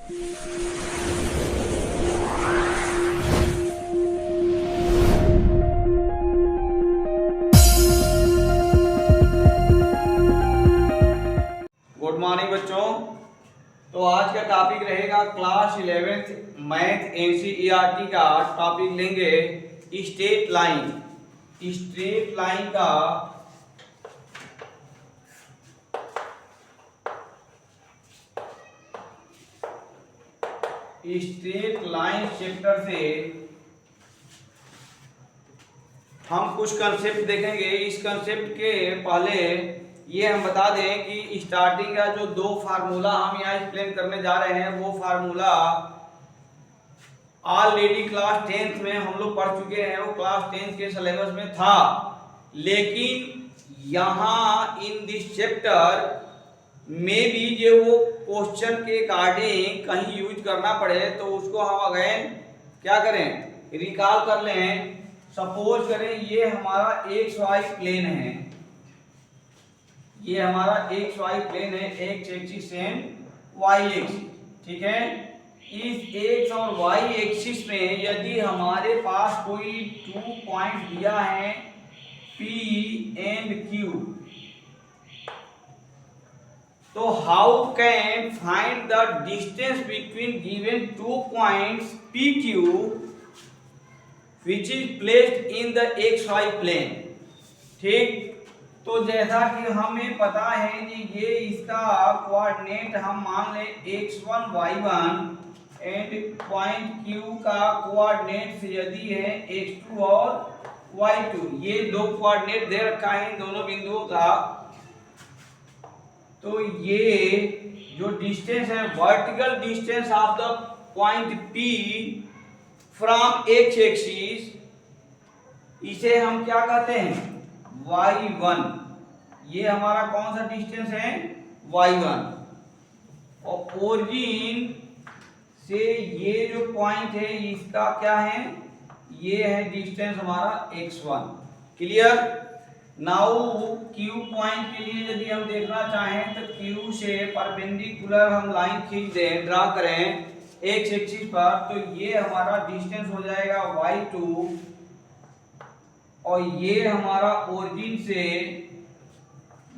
Good morning बच्चों। तो आज का टॉपिक रहेगा क्लास 11th मैथ एनसीईआरटी का टॉपिक लेंगे स्ट्रेट लाइन। स्ट्रेट लाइन का स्ट्रेट लाइन चैप्टर से हम कुछ कंसेप्ट देखेंगे। इस कंसेप्ट के पहले ये हम बता दें कि स्टार्टिंग का जो दो फार्मूला हम यहाँ एक्सप्लेन करने जा रहे हैं वो फार्मूला ऑलरेडी क्लास 10th में हम लोग पढ़ चुके हैं, वो क्लास 10th के सिलेबस में था। लेकिन यहाँ इन दिस चैप्टर में भी जो वो क्वेश्चन के अकॉर्डिंग कहीं यूज करना पड़े तो उसको हम अगेन क्या करें, रिकॉल कर लें। सपोज करें ये हमारा एक्स वाई प्लेन है, ये हमारा एक्स वाई प्लेन है, X axis and Y axis, ठीक है। इस एक्स और वाई एक्सिस में यदि हमारे पास कोई 2 पॉइंट दिया है P एंड Q, तो how can find the distance between given 2 points PQ which is placed in the XY plane, ठीक। तो जैसा कि हमें पता है कि ये इसका कोऑर्डिनेट हम मान ले x1 y1 and point Q का कोऑर्डिनेट यदि है x2 और y2, ये दो कोऑर्डिनेट दे रखा है इन दोनों बिंदुओं का। तो ये जो डिस्टेंस है vertical distance of the point P from x axis, इसे हम क्या कहते हैं y1। ये हमारा कौन सा डिस्टेंस है y1, और ओरिजिन से ये जो पॉइंट है इसका क्या है, ये है डिस्टेंस हमारा x1। Clear. Now Q point के लिए यदि हम देखना चाहें तो Q से परपेंडिकुलर हम लाइन खींच दें, ड्रा करें एक्स एक्सिस पर, तो ये हमारा डिस्टेंस हो जाएगा y2 और ये हमारा ओरिजिन से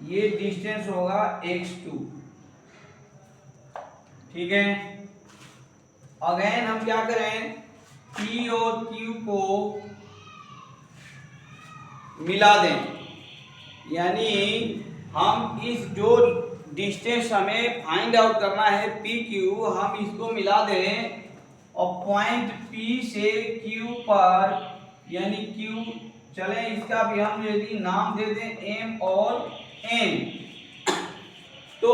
ये डिस्टेंस होगा x2, ठीक है। अगेन हम क्या करें, P और Q को मिला दें, यानी हम इस जो डिस्टेंस हमें फाइंड आउट करना है PQ, हम इसको मिला दें और पॉइंट P से Q पर यानी Q, चले इसका भी हम यदि नाम दे दें M और N, तो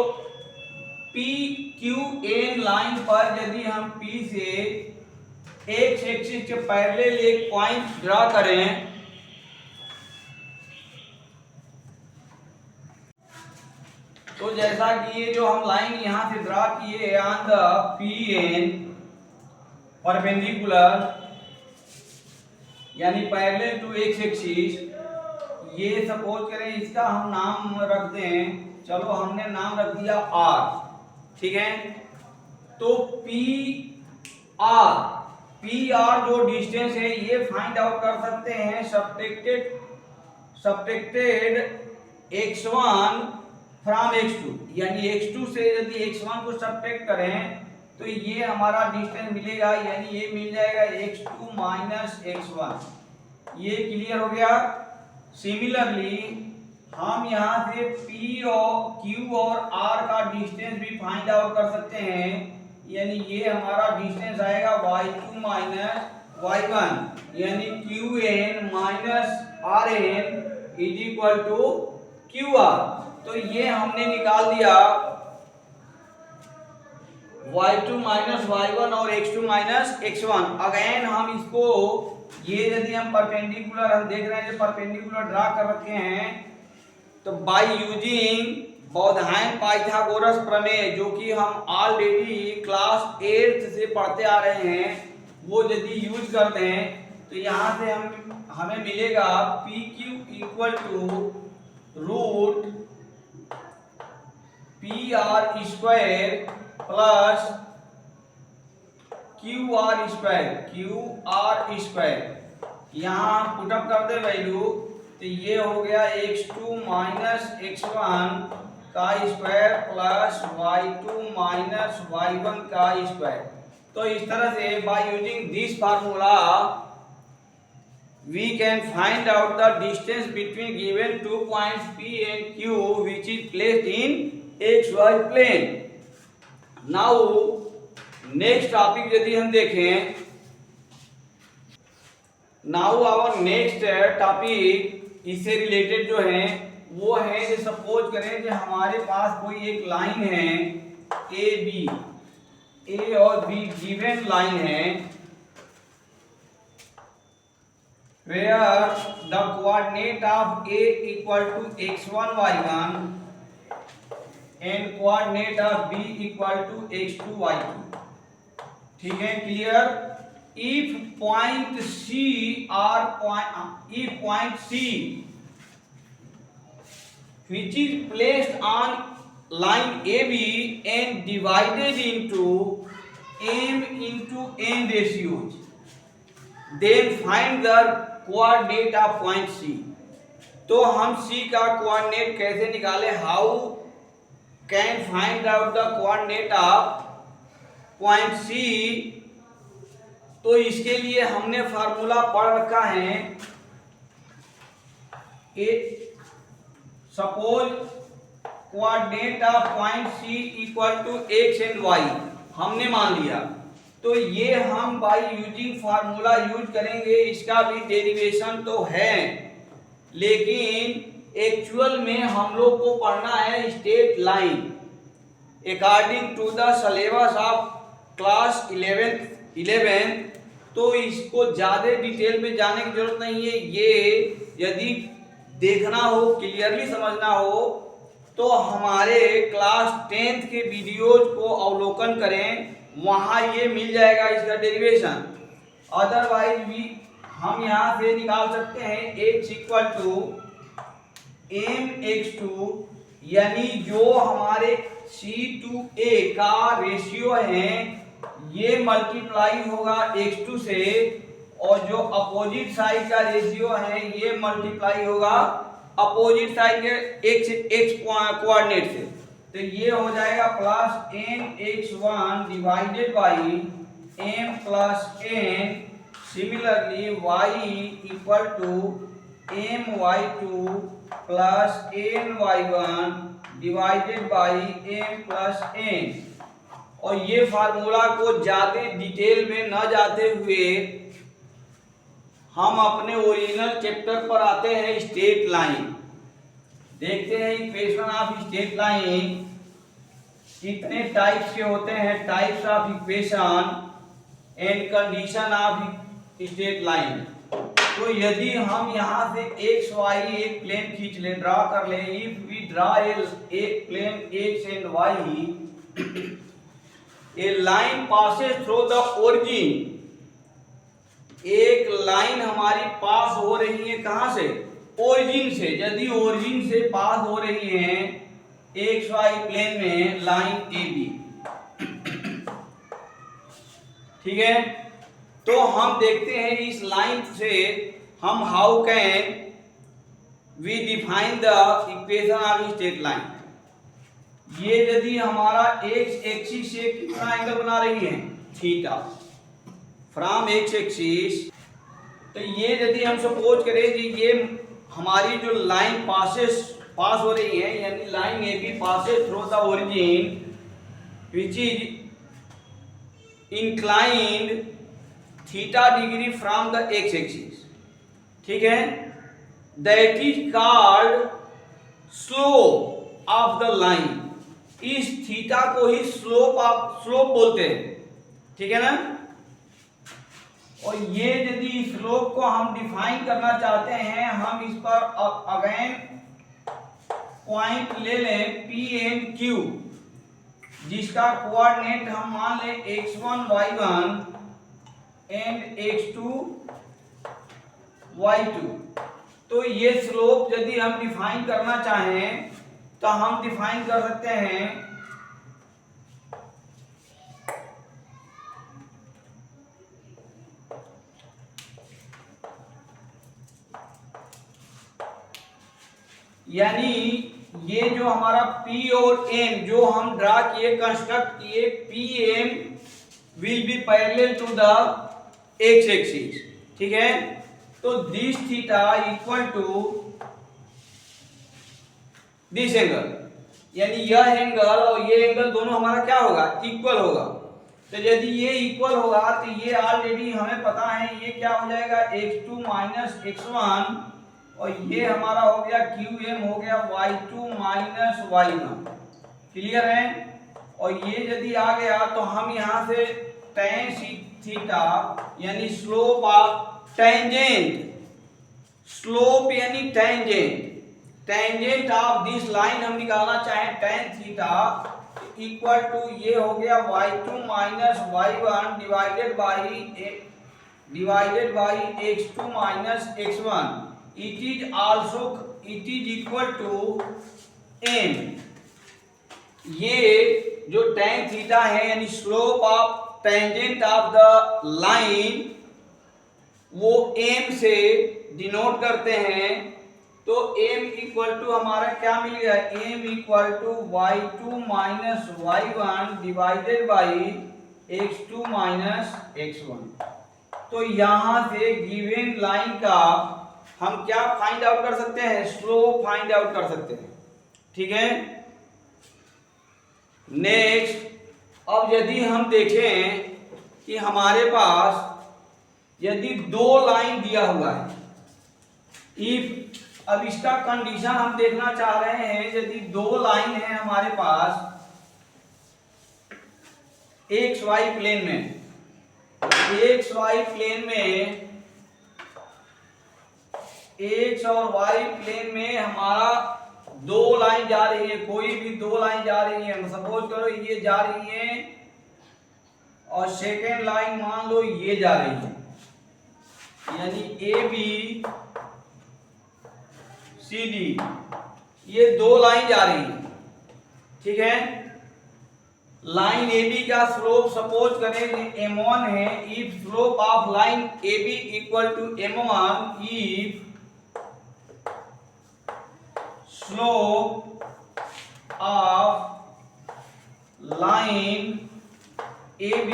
PQN लाइन पर यदि हम P से एक्स एक्सिस के पैरेलल एक पॉइंट ड्रा करें, तो जैसा कि ये जो हम लाइन यहां से ड्रा किए ऑन द PN परपेंडिकुलर यानी पैरेलल टू एक्स एक्सिस, ये सपोज करें इसका हम नाम रख दें, चलो हमने नाम रख दिया R, ठीक है। तो PR जो डिस्टेंस है ये फाइंड आउट कर सकते हैं सब्ट्रैक्टेड x1 फ्रॉम x2, यानी x2 से यदि x1 को सब्ट्रैक्ट करें तो ये हमारा डिस्टेंस मिलेगा, यानी ये मिल जाएगा x2 माइनस x1। ये क्लियर हो गया। सिमिलरली हम यहाँ से P और Q और R का डिस्टेंस भी फाइंड आउट कर सकते हैं, यानी ये हमारा डिस्टेंस आएगा y2 माइनस y1, यानी QN minus RN is equal to QR। तो ये हमने निकाल दिया y2 माइनस y1 और x2 माइनस x1। अगेन हम इसको ये यदि हम परपेंडिकुलर हम देख रहे हैं, जो परपेंडिकुलर ड्रा कर रखे हैं, तो बाय यूजिंग बौधायन पाइथागोरस प्रमेय, जो कि हम ऑलरेडी क्लास 8th से पढ़ते आ रहे हैं, वो यदि यूज करते हैं तो यहाँ से हमें मिलेगा PQ equal to root PR square plus Q R square, यहाँ पुटअप कर दे वैल्यू, तो ये हो गया x2 माइनस x1 का square plus y2 minus y1 का स्क्वायर। तो इस तरह से bye using this formula we can find out the distance between given two points P and Q which is placed in xy plane. Now next topic यदि हम देखें, now our next topic इससे related जो है वो है कि suppose करें कि हमारे पास कोई एक लाइन है ए और बी गिवन लाइन है, where the coordinate of A equal to x1 y1 and coordinate of B equal to x2 y2। ठीक है, clear. if point C which is placed on line AB and divided into m into n ratios, then find the coordinate of point C. तो हम C का coordinate कैसे निकाले, how can find out the coordinate of point C. तो इसके लिए हमने formula पढ़ रखा है, suppose coordinate of point C equal to X and Y हमने मान लिया, तो ये हम बाय यूजिंग फार्मूला यूज करेंगे। इसका भी डेरिवेशन तो है, लेकिन एक्चुअल में हम लोग को पढ़ना है straight line according to the syllabus of class 11। तो इसको ज़्यादा डिटेल में जाने की जरूरत नहीं है। ये यदि देखना हो, क्लियरली समझना हो, तो हमारे क्लास 10th के वीडियोज को अवलोकन करें, वहां ये मिल जाएगा इसका डेरिवेशन। अदरवाइज भी हम यहां से निकाल सकते हैं x इक्वल टू mx2, यानी जो हमारे C2A का रेशियो है ये मल्टीप्लाई होगा x2 से, और जो अपोजिट साइड का रेशियो है ये मल्टीप्लाई होगा अपोजिट साइड के x कोऑर्डिनेट से। तो ये हो जाएगा plus mx1 divided by m plus n। Similarly y equal to my2 plus ny1 divided by m plus n। और ये फार्मूला को ज्यादा डिटेल में न जाते हुए हम अपने ओरिजिनल चैप्टर पर आते हैं, स्ट्रेट लाइन। देखते हैं इक्वेशन ऑफ स्ट्रेट लाइन कितने टाइप्स के होते हैं, types of equation and condition of straight line. तो यदि हम यहाँ से एक्स वाई एक प्लेन खींच ले, ड्रा कर ले, if we draw a plane X and Y, a line passes through the origin. एक लाइन हमारी पास हो रही है कहां से, ओरिजिन से। यदि ओरिजिन से पास हो रही है एक्स वाई प्लेन में लाइन ए बी, ठीक है, तो हम देखते हैं इस लाइन से हम how can we define the equation of straight line. ये यदि हमारा एक्स एक्सिस से कितना एंगल बना रही है, थीटा, फ्रॉम एक्स एक्सिस। तो ये यदि हम सपोज करें कि ये हमारी जो लाइन पास हो रही है, यानी line A B passes through the origin which is inclined theta degree from the X axis, ठीक है, that is called slope of the line. इस थीटा को ही स्लोप बोलते हैं, ठीक है ना। और ये यदि स्लोप को हम डिफाइन करना चाहते हैं, हम इस पर अगेन पॉइंट ले लें P एंड Q, जिसका कोऑर्डिनेट हम मान लें x1 y1 and x2 y2। तो ये स्लोप यदि हम डिफाइन करना चाहें तो हम डिफाइन कर सकते हैं यानी ये जो हमारा P और M जो हम ड्रा किए, कंस्ट्रक्ट किए, PM will be parallel to the x axis, ठीक है। तो this theta equal to this angle, यानी यह एंगल और ये एंगल दोनों हमारा क्या होगा, इक्वल होगा। तो यदि ये इक्वल होगा तो ये ऑलरेडी हमें पता है ये क्या हो जाएगा, x2 माइनस x1, और ये हमारा हो गया QM हो गया y2 माइनस y1। क्लियर है। और ये यदि आ गया तो हम यहाँ से tan थीटा यानी स्लोप ऑफ टेंजेंट, स्लोप यानी टेंजेंट ऑफ दिस लाइन हम निकालना चाहें, tan थीटा इक्वल टू ये हो गया y2 minus y1 divided by x2 minus x1। It is equal to m। ये जो tan थीटा है यानी slope of tangent of the line वो m से डिनोट करते हैं। तो m इक्वल टू हमारा क्या मिल गया, m equal to y2 minus y1 divided by x2 minus x1। तो यहां से गिवन लाइन का हम क्या फाइंड आउट कर सकते हैं, स्लोप फाइंड आउट कर सकते हैं, ठीक है। नेक्स्ट, अब यदि हम देखें कि हमारे पास यदि दो लाइन दिया हुआ है, इफ, अब इसका कंडीशन हम देखना चाह रहे हैं, यदि दो लाइन है हमारे पास एक्स वाई प्लेन में, एक्स वाई प्लेन में, एक्स और वाई प्लेन में हमारा दो लाइन जा रही है, कोई भी दो लाइन जा रही है, सपोज करो ये जा रही है और सेकेंड लाइन मान लो ये जा रही है, यानी ए बी सी डी, ये दो लाइन जा रही है, ठीक है। लाइन ए बी का स्लोप सपोज करें m1 है, if slope of line A B equal to m1, if slope of line AB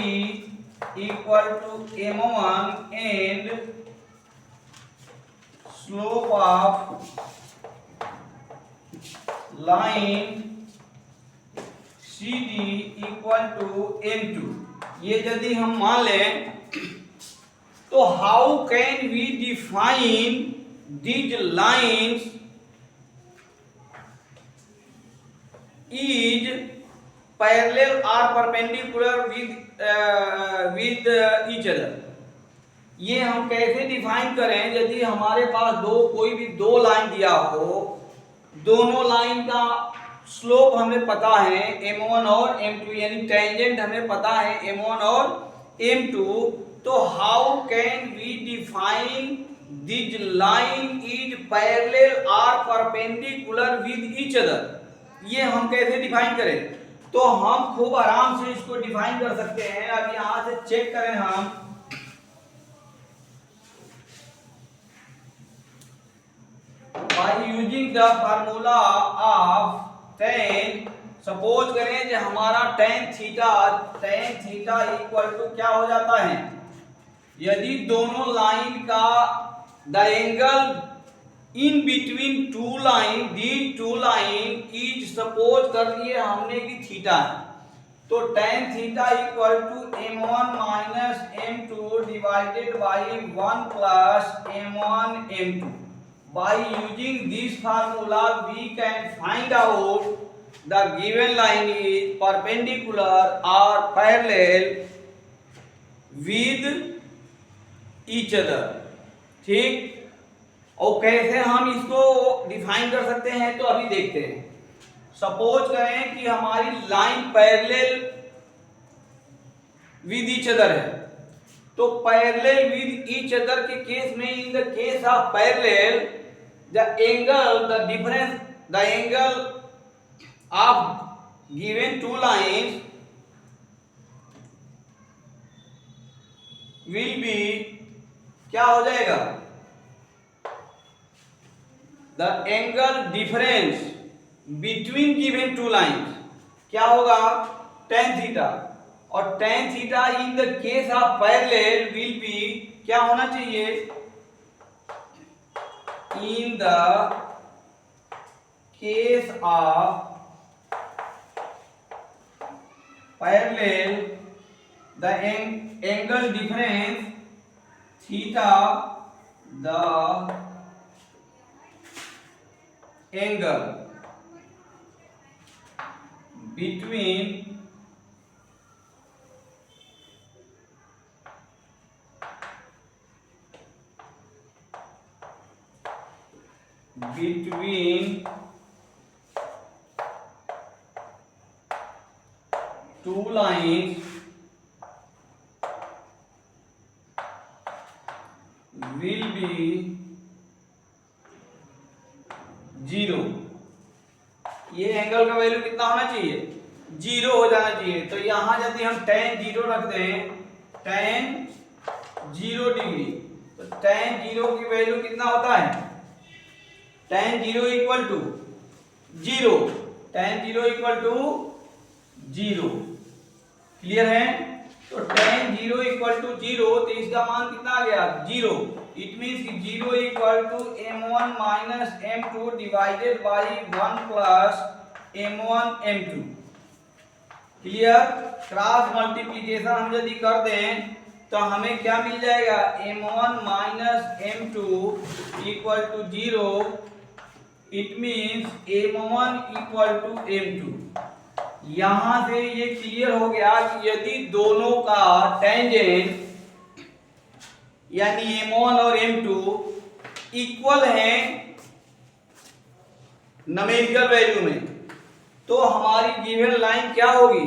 equal to m1 and slope of line CD equal to m2, ये यदि हम मान लें तो how can we define these lines is parallel or perpendicular with each other। ये हम कैसे define करें, यदि हमारे पास कोई भी दो लाइन दिया हो, दोनों लाइन का स्लोप हमें पता है m1 और m2, यानी टेंजेंट हमें पता है m1 और m2, तो how can we define this line is parallel और परपेंडिकुलर विद ईच अदर, ये हम कैसे डिफाइन करें। तो हम खूब आराम से इसको डिफाइन कर सकते हैं। अब यहां से चेक करें हम, by using the formula of tan, suppose करें कि हमारा tan थीटा इक्वल टू क्या हो जाता है, यदि दोनों लाइन का the angle in between two line, the two line is, suppose कर लिए हमने कि थीटा है, तो tan theta equal to m1 minus m2 divided by 1 plus m1 m2। By using this formula we can find out the given line is perpendicular और parallel with each other, ठीक। और कैसे हम इसको डिफाइन कर सकते हैं, तो अभी देखते हैं। सपोज करें कि हमारी line parallel with each other है, तो पैरेलल विद ईच अदर के केस में, in the case of parallel, the angle, the difference, the angle of given two lines will be, क्या हो जाएगा, the angle difference between given two lines क्या होगा, tan theta, और tan theta in the case of parallel will be क्या होना चाहिए, in the case of parallel the angle difference theta, the angle between two lines will be 0। ये angle का value कितना होना चाहिए, 0 हो जाना चाहिए। तो यहां यदि हम tan 0 रख दें, tan 0 डिग्री, तो tan 0 की वैल्यू कितना होता है, tan 0 equal to 0, tan 0 equal to 0। Clear है? तो tan 0 इक्वल टू 0, तो इसका मान कितना आ गया, 0। इट मीन्स कि 0 equal to m1 minus m2 divided by 1 plus m1 m2। Clear? Cross multiplication हम यदि कर दें तो हमें क्या मिल जाएगा, m1 minus m2 equal to 0। It means m1 equal to m2। यहां से ये क्लियर हो गया कि यदि दोनों का टेंजेंट यानी m1 और m2 इक्वल हैं न्यूमेरिकल वैल्यू में, तो हमारी गिवन लाइन क्या होगी,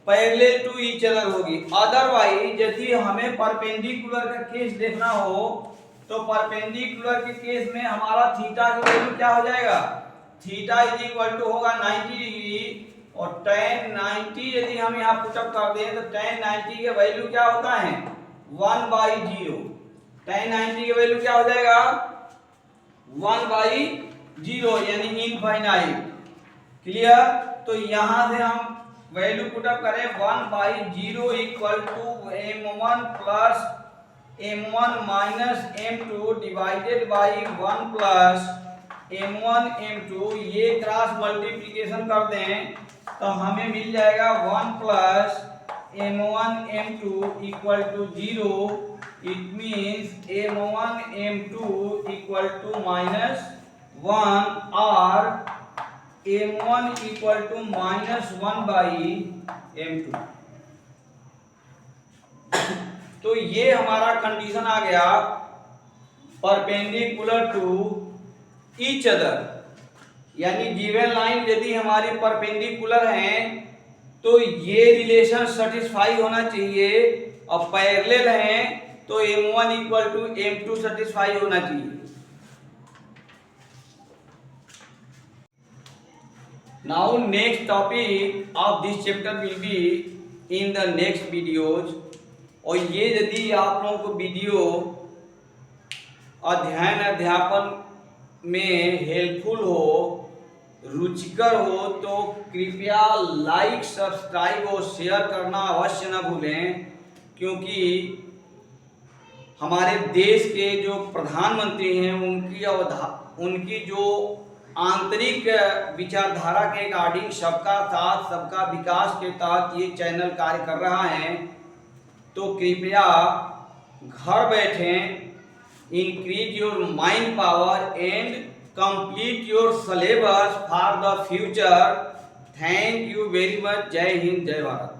पैरेलल टू ईच अदर होगी। अदरवाइज यदि हमें परपेंडिकुलर का केस देखना हो तो परपेंडिकुलर के केस में हमारा थीटा की वैल्यू क्या हो जाएगा, थीटा इज इक्वल टू होगा 90 डिग्री, और tan 90 यदि हम यहाँ पुटअप कर दें तो tan 90 के वैल्यू क्या होता है, 1/0। tan 90 के वैल्यू क्या हो जाएगा, 1/0 यानी इनफाइनाइट। क्लियर? तो यहां से हम वैल्यू पुटअप करें, 1/0 equal to m1 plus m1 minus m2 divided by 1 plus m1 m2। ये क्रॉस मल्टीप्लिकेशन कर दें तो हमें मिल जाएगा 1 plus m1 m2 equal to 0। It means m1 m2 equal to minus 1 और m1 equal to minus 1/m2। तो ये हमारा कंडीशन आ गया परपेंडिकुलर टू ईच अदर, यानी गिवन लाइन यदि हमारी परपेंडिकुलर हैं तो ये रिलेशन सेटिस्फाई होना चाहिए, और पैरेलल हैं तो m1 equal to m2 satisfy होना चाहिए। Now next topic of this chapter will be in the next videos। और ये यदि आप लोगों को वीडियो अध्ययन अध्यापन में हेल्पफुल हो, रुचिकर हो, तो कृपया लाइक सब्सक्राइब और शेयर करना अवश्य न भूलें, क्योंकि हमारे देश के जो प्रधानमंत्री हैं उनकी जो आंतरिक विचारधारा के अकॉर्डिंग सबका साथ सबका विकास के तहत ये चैनल कार्य कर रहा है। तो कृपया घर बैठे increase your mind power and complete your syllabus for the future. Thank you very much. जय हिंद, जय भारत।